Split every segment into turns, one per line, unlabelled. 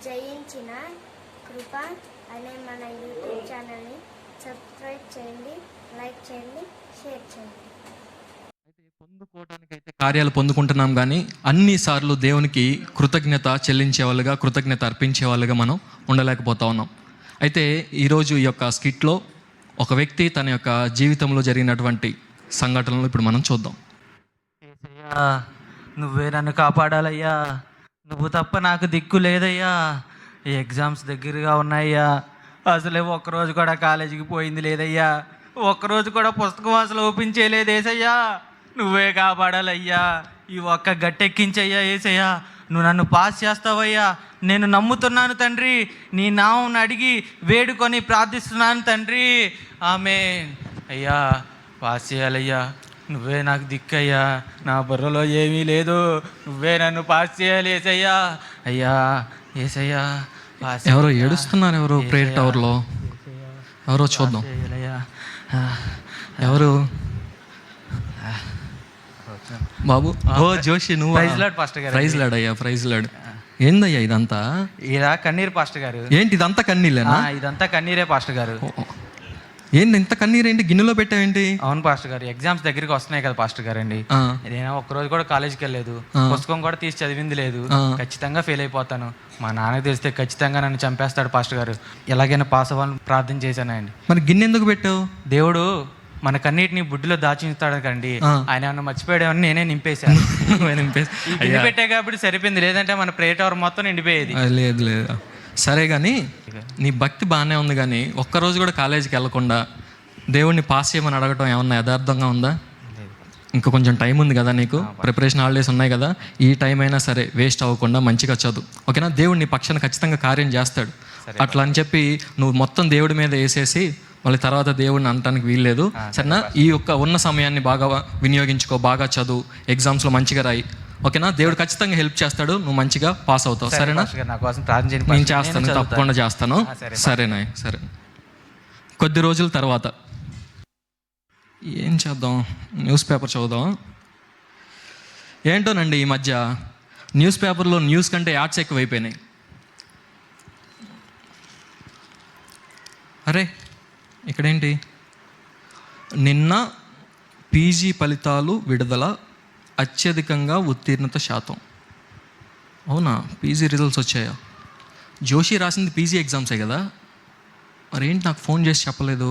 జయించిన కృప అనే మన యూట్యూబ్ ఛానల్ని సబ్స్క్రైబ్ చేయండి, లైక్ చేయండి, షేర్ చేయండి.
పొందుకోవడానికైతే కార్యాలు పొందుకుంటున్నాం, కానీ అన్నిసార్లు దేవునికి కృతజ్ఞత చెల్లించేవాళ్ళుగా, కృతజ్ఞత అర్పించేవాళ్ళుగా మనం ఉండలేకపోతా ఉన్నాం. అయితే ఈరోజు ఈ యొక్క స్కిట్లో ఒక వ్యక్తి తన యొక్క జీవితంలో జరిగినటువంటి సంఘటనలు ఇప్పుడు మనం చూద్దాం.
ఏసయ్యా, నువ్వే నన్ను కాపాడాలయ్యా, నువ్వు తప్ప నాకు దిక్కు లేదయ్యా. ఈ ఎగ్జామ్స్ దగ్గరగా ఉన్నాయ్యా, అసలే ఒక్కరోజు కూడా కాలేజీకి పోయింది లేదయ్యా, ఒక్కరోజు కూడా పుస్తకం అసలు ఓపెన్ చేయలేదు ఏసయ్యా. నువ్వే కాపాడాలయ్యా, ఈ ఒక్క గట్టెక్కించయ్యా ఏసయ్యా, నువ్వు నన్ను పాస్ చేస్తావయ్యా, నేను నమ్ముతున్నాను తండ్రి, నీ నామం అడిగి వేడుకొని ప్రార్థిస్తున్నాను తండ్రి, ఆమేన్. అయ్యా పాస్ చేయాలయ్యా, నువ్వే నాకు దిక్కయ్యా, నా బుర్రలో ఏమీ లేదు, నువ్వే నన్ను పాస్ చేయాలి ఏసయ్యా. అయ్యా ఏసయ్యా పాస్.
ఎవరో ఏడుస్తున్నారు, ఎవరు ప్రేయర్ టవర్లో ఎవరో చూద్దాం. ఎవరు బాబు? ఓ జోషి, నువ్వు?
ప్రైజ్ లార్డ్ పాస్టర్ గారు.
ప్రైజ్ లార్డ్ అయ్యా, ప్రైజ్ లార్డ్. ఏందయ్యా ఇదంతా?
ఇలా కన్నీరు పాస్టర్ గారు.
ఏంటి ఇదంతా కన్నీళ్ళేనా?
ఇదంతా కన్నీరే పాస్టర్ గారు.
ఏంటి ఇంత కన్నీరేంటి? గిన్నెలో పెట్టావేంటి?
అవును పాస్టర్ గారు, ఎగ్జామ్స్ దగ్గరికి వస్తున్నాయి కదా పాస్టర్ గారు అండి. నేను ఒక్కరోజు కూడా కాలేజీకి వెళ్ళలేదు, పుస్తకం కూడా తీసి చదివింది లేదు, ఖచ్చితంగా ఫెయిల్ అయిపోతాను, మా నాన్నకి తెలిస్తే ఖచ్చితంగా నన్ను చంపేస్తాడు పాస్టర్ గారు, ఎలాగైనా పాస్ అవ్వాలని ప్రార్థన చేశానండి.
మరి గిన్నె ఎందుకు పెట్టావు?
దేవుడు మన కన్నిటిని బుడ్డిలో దాచించుతాడు కండి, ఆయన ఏమన్నా మర్చిపోయాడని నేనే నింపేశాను. గిన్నె పెట్టా కాబట్టి సరిపోయింది, లేదంటే మన ప్రేయర్ టవర్ మొత్తం నిండిపోయేది.
లేదు లేదు, సరే కానీ నీ భక్తి బాగానే ఉంది, కానీ ఒక్కరోజు కూడా కాలేజీకి వెళ్ళకుండా దేవుడిని పాస్ చేయమని అడగటం ఏమన్నా యథార్థంగా ఉందా? ఇంకా కొంచెం టైం ఉంది కదా నీకు, ప్రిపరేషన్ హాలిడేస్ ఉన్నాయి కదా, ఈ టైం అయినా సరే వేస్ట్ అవ్వకుండా మంచిగా చదువు, ఓకేనా? దేవుడు నీ పక్షాన ఖచ్చితంగా కార్యం చేస్తాడు. అట్లా అని చెప్పి నువ్వు మొత్తం దేవుడి మీద వేసేసి మళ్ళీ తర్వాత దేవుడిని అనటానికి వీల్లేదు, సరేనా? ఈ యొక్క ఉన్న సమయాన్ని బాగా వినియోగించుకో, బాగా చదువు, ఎగ్జామ్స్లో మంచిగా రాయి, ఓకేనా? దేవుడు ఖచ్చితంగా హెల్ప్ చేస్తాడు, నువ్వు మంచిగా పాస్ అవుతావు, సరేనా? నేను చేస్తాను, తప్పకుండా చేస్తాను, సరేనా? సరే. కొద్ది రోజుల తర్వాత ఏం చేద్దాం? న్యూస్ పేపర్ చదువుదాం. ఏంటోనండి ఈ మధ్య న్యూస్ పేపర్లో న్యూస్ కంటే యాడ్స్ ఎక్కువైపోయినాయి. అరే ఇక్కడేంటి? నిన్న పీజీ ఫలితాలు విడుదల, అత్యధికంగా ఉత్తీర్ణత శాతం. అవునా? పీజీ రిజల్ట్స్ వచ్చాయా? జోషి రాసింది పీజీ ఎగ్జామ్సే కదా, మరి ఏంటి నాకు ఫోన్ చేసి చెప్పలేదు?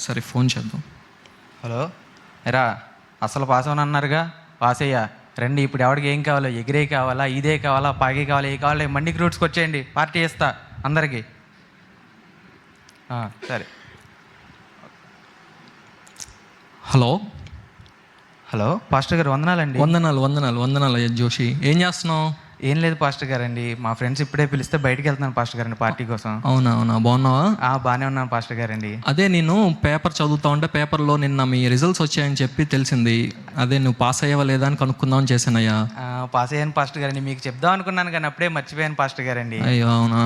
సరే ఫోన్ చేద్దాం.
హలో ఎరా, అసలు పాస్ అవని అన్నారుగా, పాస్ అయ్యా, రండి. ఇప్పుడు ఎవరికి ఏం కావాలో, ఎగిరే కావాలా, ఇదే కావాలా, పాగే కావాలా, ఏ కావాలా, మండికి రూట్స్కి వచ్చేయండి, పార్టీ ఇస్తా అందరికీ. సరే.
హలో
హలో పాస్టర్ గారు, వందనాలండి.
వందనాలు వందనాలు వందనాలు. జోషి ఏం చేస్తున్నావు?
ఏం లేదు పాస్టర్ గారు అండి, మా ఫ్రెండ్స్ ఇప్పుడే పిలిస్తే బయటికి వెళ్తున్నాను పాస్టర్ గారండి, పార్టీ కోసం.
అవునా అవునా, బాగున్నావా?
బాగానే ఉన్నాను పాస్టర్ గారండి.
అదే నేను పేపర్ చదువుతా ఉంటే పేపర్లో నిన్న మీ రిజల్ట్స్ వచ్చాయని చెప్పి తెలిసింది, అదే నువ్వు పాస్ అయ్యావా లేదా అని కనుక్కుందామని చేశానయ్యా.
పాస్ అయ్యాను పాస్టర్ గారండి, మీకు చెప్దాం అనుకున్నాను కానీ అప్పుడే మర్చిపోయాను పాస్టర్ గారండి.
అయ్యో అవునా,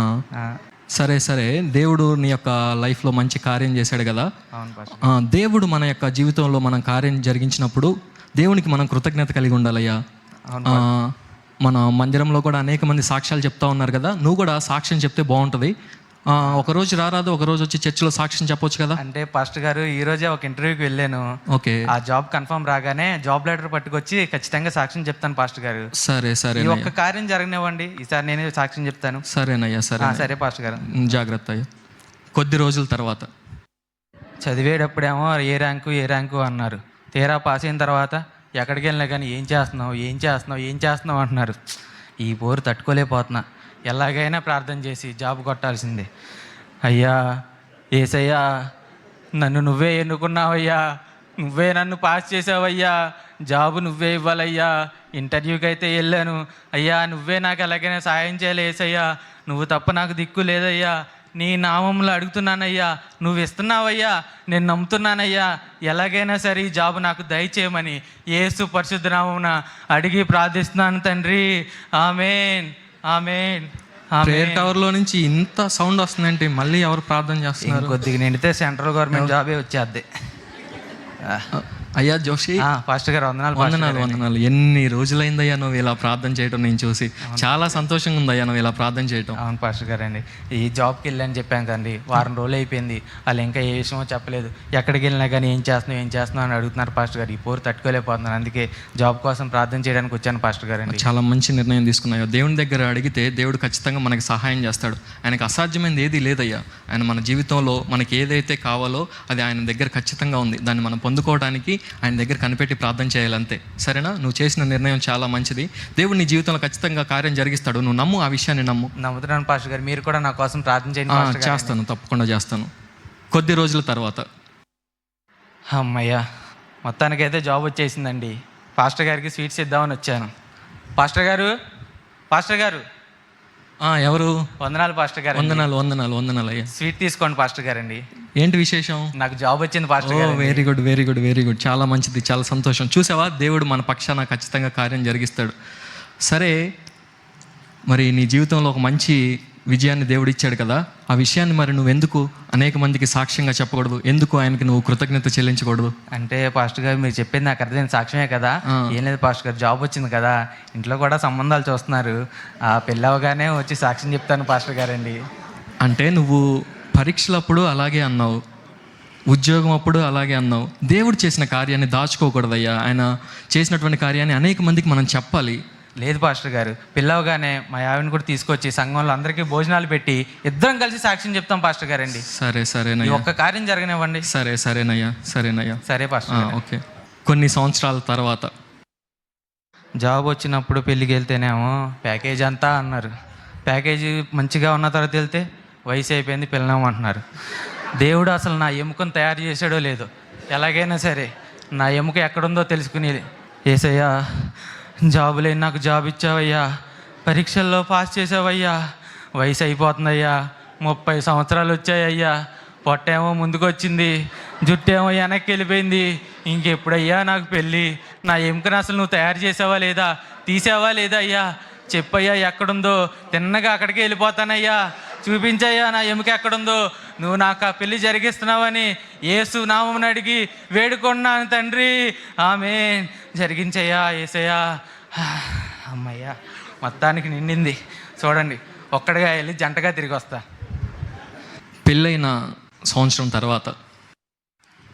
సరే సరే. దేవుడు నీ యొక్క లైఫ్లో మంచి కార్యం చేశాడు కదా. దేవుడు మన యొక్క జీవితంలో మనం కార్యం జరిగించినప్పుడు దేవునికి మనం కృతజ్ఞత కలిగి ఉండాలయ్యా. మన మందిరంలో కూడా అనేక మంది సాక్ష్యాలు చెప్తా ఉన్నారు కదా, నువ్వు కూడా సాక్ష్యం చెప్తే బాగుంటుంది. ఒకరోజు రారాదు, ఒకరోజు వచ్చి చర్చిలో సాక్ష్యం చెప్పొచ్చు కదా.
అంటే పాస్టర్ గారు, ఈ రోజే ఒక ఇంటర్వ్యూకి వెళ్ళాను.
ఓకే.
ఆ జాబ్ కన్ఫర్మ్ రాగానే జాబ్ లెటర్ పట్టుకొచ్చి ఖచ్చితంగా సాక్ష్యం చెప్తాను పాస్టర్ గారు.
సరే సరే,
ఈ ఒక్క కార్యం జరగనివ్వండి, ఈసారి నేనే సాక్ష్యం చెప్తాను.
సరేనయ్యా. సరే
సరే పాస్టర్ గారు,
జాగ్రత్త అయ్యా. కొద్ది రోజుల తర్వాత
చదివేటప్పుడేమో ఏ ర్యాంకు అన్నారు, తీరా పాస్ అయిన తర్వాత ఎక్కడికి వెళ్ళినా కానీ ఏం చేస్తున్నావు అంటున్నారు. ఈ పోరు తట్టుకోలేకపోతున్నా, ఎలాగైనా ప్రార్థన చేసి జాబ్ కొట్టాల్సిందే. అయ్యా ఏసయ్యా, నన్ను నువ్వే ఎన్నుకున్నావయ్యా, నువ్వే నన్ను పాస్ చేసావయ్యా, జాబు నువ్వే ఇవ్వాలయ్యా. ఇంటర్వ్యూకి అయితే వెళ్ళాను అయ్యా, నువ్వే నాకు ఎలాగైనా సాయం చేయాలి ఏసయ్యా, నువ్వు తప్ప నాకు దిక్కు లేదయ్యా, నీ నామంలో అడుగుతున్నానయ్యా, నువ్వు ఇస్తున్నావయ్యా, నేను నమ్ముతున్నానయ్యా, ఎలాగైనా సరే ఈ జాబు నాకు దయచేయమని యేసు పరిశుద్ధ నామమున అడిగి ప్రార్థిస్తున్నాను తండ్రి, ఆమేన్ ఆమేన్.
ప్రేయర్ టవర్లో నుంచి ఇంత సౌండ్ వస్తుందంటే మళ్ళీ ఎవరు ప్రార్థన చేస్తున్నారు?
కొద్దిగా నిండితే సెంట్రల్ గవర్నమెంట్ జాబే వచ్చేద్ది.
అయ్యా జోషి,
పాస్టర్ గారు వందనాలు. పాస్టర్
వందనాలు
గారు.
వందనాలు. ఎన్ని రోజులైందయ్యా నువ్వు ఇలా ప్రార్థన చేయటం నేను చూసి. చాలా సంతోషంగా ఉందయ్యా నువ్వు ఇలా ప్రార్థన చేయటం.
అవును పాస్టర్ గారు అండి, ఈ జాబ్కి వెళ్ళని చెప్పాను కదండి, వారం రోజులు అయిపోయింది, వాళ్ళు ఇంకా ఏ విషయమో చెప్పలేదు. ఎక్కడికి వెళ్ళినా కానీ ఏం చేస్తున్నావు అని అడుగుతున్నారు పాస్టర్ గారు. ఈ పోరు తట్టుకోలేకపోతున్నాను, అందుకే జాబ్ కోసం ప్రార్థన చేయడానికి వచ్చాను పాస్టర్ గారు అండి.
చాలా మంచి నిర్ణయం తీసుకున్నాయో. దేవుని దగ్గర అడిగితే దేవుడు ఖచ్చితంగా మనకి సహాయం చేస్తాడు. ఆయనకు అసాధ్యమైనది ఏది లేదయ్యా. ఆయన మన జీవితంలో మనకి ఏదైతే కావాలో అది ఆయన దగ్గర ఖచ్చితంగా ఉంది. దాన్ని మనం పొందుకోవడానికి ఆయన దగ్గర కనిపెట్టి ప్రార్థన చేయాలంతే. సరేనా? నువ్వు చేసిన నిర్ణయం చాలా మంచిది. దేవుడు నీ జీవితంలో ఖచ్చితంగా కార్యం జరిగిస్తాడు. నువ్వు నమ్ము, ఆ విషయాన్ని నమ్ము.
నమ్ముతున్నాను పాస్టర్ గారు. మీరు కూడా నా కోసం ప్రార్థన చేయండి పాస్టర్ గారు.
చేస్తాను, తప్పకుండా చేస్తాను. కొద్ది రోజుల తర్వాత.
అమ్మయ్యా, మొత్తానికైతే జాబ్ వచ్చేసిందండి. పాస్టర్ గారికి స్వీట్స్ ఇద్దామని వచ్చాను. పాస్టర్ గారు, పాస్టర్ గారు.
ఎవరు?
వందనాలు పాస్టర్ గారు.
వందనాలు వందనాలు వందనాలు అయ్యా.
స్వీట్ తీసుకోండి పాస్టర్ గారు అండి.
ఏంటి విశేషం?
నాకు జాబ్ వచ్చింది పాస్టర్ గారు.
Very good very good very good. చాలా మంచిది, చాలా సంతోషం. చూసావా, దేవుడు మన పక్షాన ఖచ్చితంగా కార్యం జరిగిస్తాడు. సరే, మరి నీ జీవితంలో ఒక మంచి విజయాన్ని దేవుడు ఇచ్చాడు కదా, ఆ విషయాన్ని మరి నువ్వెందుకు అనేక మందికి సాక్ష్యంగా చెప్పకూడదు? ఎందుకు ఆయనకి నువ్వు కృతజ్ఞత చెల్లించకూడదు?
అంటే పాస్టర్ గారు మీరు చెప్పింది నాకు అర్థమైన సాక్ష్యమే కదా. ఏం లేదు పాస్టర్ గారు, జాబ్ వచ్చింది కదా, ఇంట్లో కూడా సంబంధాలు చూస్తున్నారు. ఆ పెళ్ళి అవగానే వచ్చి సాక్ష్యం చెప్తాను పాస్టర్ గారండి.
అంటే నువ్వు పరీక్షలప్పుడు అలాగే అన్నావు, ఉద్యోగం అప్పుడు అలాగే అన్నావు. దేవుడు చేసిన కార్యాన్ని దాచుకోకూడదయ్యా. ఆయన చేసినటువంటి కార్యాన్ని అనేక మందికి మనం చెప్పాలి.
లేదు పాస్టర్ గారు, పిల్లవగానే మా ఆవిడని కూడా తీసుకొచ్చి సంఘంలో అందరికీ భోజనాలు పెట్టి ఇద్దరం కలిసి సాక్ష్యం చెప్తాం పాస్టర్ గారండి.
సరే
ఈ
సరేనయ్యా.
ఒక్క కార్యం జరగనివ్వండి.
సరేనయ్యా.
సరే పాస్టర్ గారు.
ఓకే. కొన్ని సంవత్సరాల తర్వాత
జాబ్ వచ్చినప్పుడు పెళ్ళికి వెళ్తేనేమో ప్యాకేజ్ అంతా అన్నారు. ప్యాకేజీ మంచిగా ఉన్న తర్వాత వెళ్తే వయసు అయిపోయింది, పిల్లనేమంటున్నారు. దేవుడు అసలు నా ఎముకను తయారు చేసాడో లేదో, ఎలాగైనా సరే నా ఎముక ఎక్కడుందో తెలుసుకుని, ఏసయ్యా జాబు లేని నాకు జాబ్ ఇచ్చావయ్యా, పరీక్షల్లో పాస్ చేసావయ్యా, వయసు అయిపోతుందయ్యా, 30 సంవత్సరాలు వచ్చాయ్యా, పొట్టేమో ముందుకు వచ్చింది, జుట్టేమో వెనక్కి వెళ్ళిపోయింది, ఇంకెప్పుడయ్యా నాకు పెళ్ళి? నా ఎముకను అసలు నువ్వు తయారు చేసావా లేదా, తీసావా లేదా అయ్యా? చెప్పయ్యా ఎక్కడుందో, తిన్నగా అక్కడికి వెళ్ళిపోతానయ్యా, చూపించయ్యా నా ఎముక ఎక్కడుందో, నువ్వు నాకు ఆ పెళ్ళి జరిగిస్తున్నావని యేసు నామమున అడిగి వేడుకున్నాను తండ్రి, ఆమేన్. జరిగించయ్యా యేసయ్యా. అమ్మయ్యా, మొత్తానికి నిండింది. చూడండి, ఒక్కడిగా వెళ్ళి జంటగా తిరిగి వస్తా.
పెళ్ళైన సంవత్సరం తర్వాత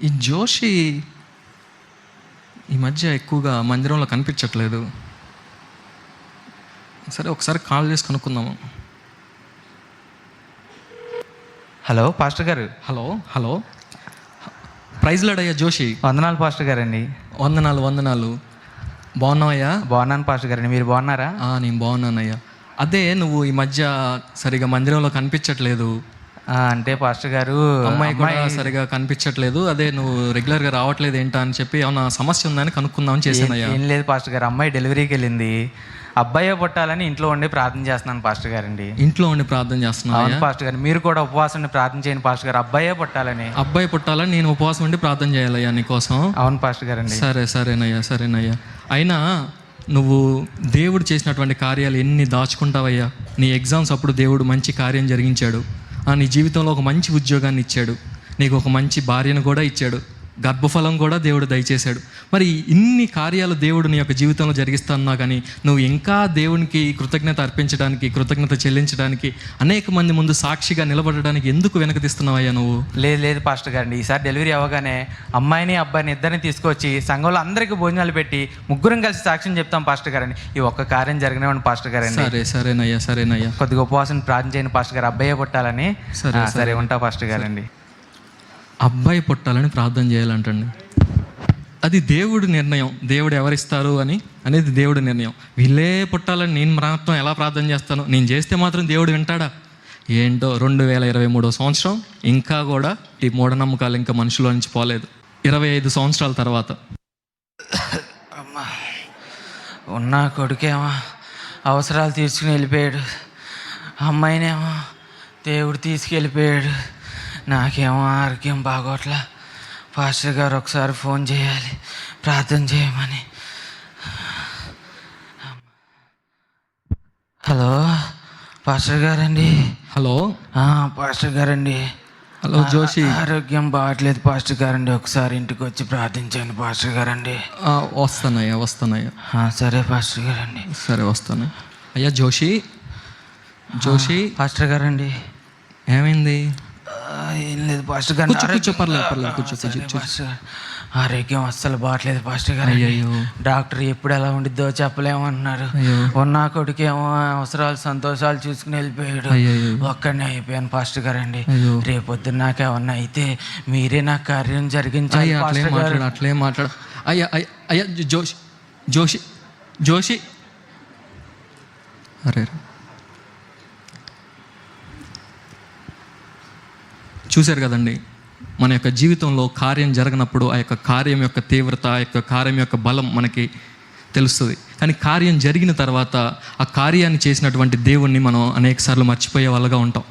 ఈ జోషి ఈ మధ్య ఎక్కువగా మందిరంలో కనిపించట్లేదు. సరే, ఒకసారి కాల్ చేసి కనుక్కుందాము.
హలో పాస్టర్ గారు.
హలో ప్రైజ్ లాడయ్యా జోషి.
వందనాలు పాస్టర్ గారండి.
వందనాలు. బాగున్నావయ్యా?
బాగున్నాను పాస్టర్ గారండి, మీరు బాగున్నారా?
నేను బాగున్నానయ్యా. అదే నువ్వు ఈ మధ్య సరిగా మందిరంలో కనిపించట్లేదు.
అంటే పాస్టర్ గారు
అమ్మాయి కూడా సరిగా కనిపించట్లేదు. అదే నువ్వు రెగ్యులర్గా రావట్లేదు ఏంటా అని చెప్పి ఏమన్నా సమస్య ఉందని కనుక్కుందామని చేశానయ్యా.
ఏం లేదు పాస్టర్ గారు, అమ్మాయి డెలివరీకి వెళ్ళింది, అబ్బాయే పుట్టాలని ఇంట్లో ఉండి ప్రార్థన చేస్తున్నాను పాస్టర్ గారండి.
ఇంట్లో ఉండి ప్రార్థన చేస్తున్నాను.
అవును పాస్టర్ గారు, మీరు కూడా ఉపవాసం ఉండి ప్రార్థన చేయండి పాస్టర్ గారు, అబ్బాయే పుట్టాలని.
అబ్బాయి పుట్టాలని నేను ఉపవాసం ఉండి ప్రార్థన చేయాలయ్యా నీకోసం.
అవును పాస్టర్ గారండి.
సరేనయ్యా. అయినా నువ్వు దేవుడు చేసినటువంటి కార్యాలు ఎన్ని దాచుకుంటావయ్యా. నీ ఎగ్జామ్స్ అప్పుడు దేవుడు మంచి కార్యం జరిగించాడు. నీ జీవితంలో ఒక మంచి ఉద్యోగాన్ని ఇచ్చాడు, నీకు ఒక మంచి భార్యను కూడా ఇచ్చాడు, గర్భఫలం కూడా దేవుడు దయచేశాడు. మరి ఇన్ని కార్యాలు దేవుడు నీ యొక్క జీవితంలో జరిగిస్తున్నా కానీ నువ్వు ఇంకా దేవునికి కృతజ్ఞత అర్పించడానికి, కృతజ్ఞత చెల్లించడానికి, అనేక మంది ముందు సాక్షిగా నిలబడడానికి ఎందుకు వెనకతీస్తున్నావయ్యా నువ్వు?
లేదు పాస్టర్ గారండి, ఈసారి డెలివరీ అవ్వగానే అమ్మాయిని అబ్బాయిని ఇద్దరిని తీసుకొచ్చి సంఘంలో అందరికీ భోజనాలు పెట్టి ముగ్గురం కలిసి సాక్ష్యం చెప్తాం పాస్టర్ గారండి. ఈ ఒక్క కార్యం జరిగినవ్వండి పాస్టర్ గారండి.
సరేనయ్యా.
కొద్దిగా ఉపవాసం ప్రార్థన చేయని పాస్టర్ గారు, అబ్బాయే పుట్టాలని. సరే ఉంటా పాస్టర్ గారండి.
అబ్బాయి పుట్టాలని ప్రార్థన చేయాలంటండి. అది దేవుడి నిర్ణయం. దేవుడు ఎవరిస్తారు అనేది దేవుడి నిర్ణయం. వీళ్ళే పుట్టాలని నేను మాత్రం ఎలా ప్రార్థన చేస్తాను? నేను చేస్తే మాత్రం దేవుడు వింటాడా? ఏంటో 2023 సంవత్సరం ఇంకా కూడా ఈ మూఢనమ్మకాలు ఇంకా మనుషుల నుంచి పోలేదు. 25 సంవత్సరాల తర్వాత
అమ్మా, ఉన్న కొడుకేమో అవసరాలు తీర్చుకుని వెళ్ళిపోయాడు, అమ్మాయినేమో దేవుడు తీసుకెళ్ళిపోయాడు, నాకేమో ఆరోగ్యం బాగోట్లా. పాస్టర్ గారు ఒకసారి ఫోన్ చేయాలి, ప్రార్థన చేయమని. హలో పాస్టర్ గారండి.
హలో
పాస్టర్ గారండి.
హలో జోషి.
ఆరోగ్యం బాగట్లేదు పాస్టర్ గారండి, ఒకసారి ఇంటికి వచ్చి ప్రార్థించండి పాస్టర్ గారండి.
వస్తానయ్యా.
సరే పాస్టర్ గారండి.
సరే వస్తాను. అయ్యా జోషి
పాస్టర్ గారండి.
ఏమైంది?
ఏం లేదు పాస్టర్ గారు.
కూర్చో పర్లేదు కూర్చో.
ఆరోగ్యం అస్సలు బాగట్లేదు పాస్టర్ గారు.
అయ్యో,
డాక్టర్ ఎప్పుడు ఎలా ఉండిద్దో చెప్పలేమంటున్నారు. ఉన్న కొడుకేమో అవసరాలు సంతోషాలు చూసుకుని వెళ్ళిపోయాడు. ఒక్కడనే అయిపోయాను పాస్టర్ గారండి. రేపొద్దున నాకేమన్నా అయితే మీరే నా కార్యం జరిగించాలి.
అట్లేం మాట్లాడు. అయ్యా జోషి అరే చూశారు కదండి, మన యొక్క జీవితంలో కార్యం జరగనప్పుడు ఆ యొక్క కార్యం యొక్క తీవ్రత, ఆ యొక్క కార్యం యొక్క బలం మనకి తెలుస్తుంది. కానీ కార్యం జరిగిన తర్వాత ఆ కార్యాన్ని చేసినటువంటి దేవుణ్ణి మనం అనేకసార్లు మర్చిపోయే వాళ్ళగా ఉంటాం.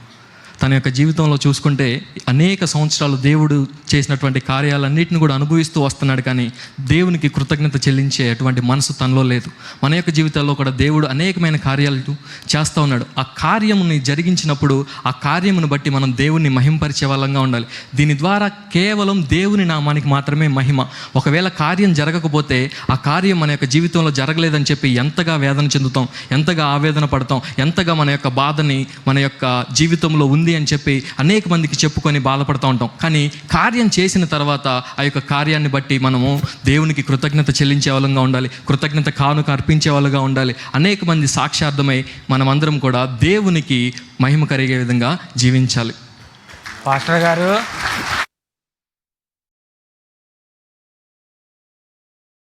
తన యొక్క జీవితంలో చూసుకుంటే అనేక సంవత్సరాలు దేవుడు చేసినటువంటి కార్యాలన్నింటిని కూడా అనుభవిస్తూ వస్తున్నాడు, కానీ దేవునికి కృతజ్ఞత చెల్లించే అటువంటి మనసు తనలో లేదు. మన యొక్క జీవితాల్లో కూడా దేవుడు అనేకమైన కార్యాలు చేస్తూ ఉన్నాడు. ఆ కార్యముని జరిగించినప్పుడు ఆ కార్యమును బట్టి మనం దేవుణ్ణి మహింపరిచే వాళ్ళంగా ఉండాలి. దీని ద్వారా కేవలం దేవుని నామానికి మాత్రమే మహిమ. ఒకవేళ కార్యం జరగకపోతే ఆ కార్యం మన యొక్క జీవితంలో జరగలేదని చెప్పి ఎంతగా వేదన చెందుతాం, ఎంతగా ఆవేదన పడతాం, ఎంతగా మన యొక్క బాధని మన యొక్క జీవితంలో ఉంది అని చెప్పి అనేక మందికి చెప్పుకొని బాధపడుతూ ఉంటాం. కానీ కార్యం చేసిన తర్వాత ఆ యొక్క కార్యాన్ని బట్టి మనము దేవునికి కృతజ్ఞత చెల్లించే వాళ్ళంగా ఉండాలి, కృతజ్ఞత కానుక అర్పించే వాళ్ళగా ఉండాలి. అనేక మంది సాక్షార్థమై మనమందరం కూడా దేవునికి మహిమ కలిగే విధంగా జీవించాలి.
పాస్టర్ గారు